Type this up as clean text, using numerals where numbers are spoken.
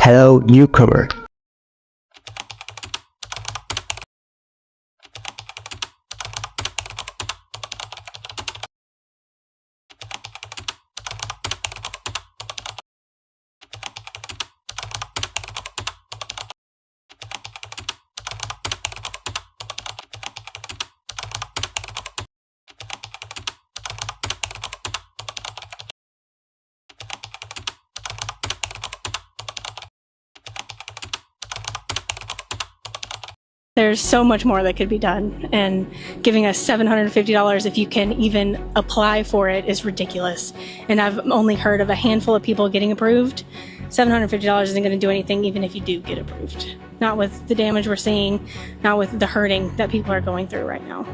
Hello, newcomer. There's so much more that could be done, and giving us $750 if you can even apply for it is ridiculous. And I've only heard of a handful of people getting approved. $750 isn't going to do anything even if you do get approved. Not with the damage we're seeing, not with the hurting that people are going through right now.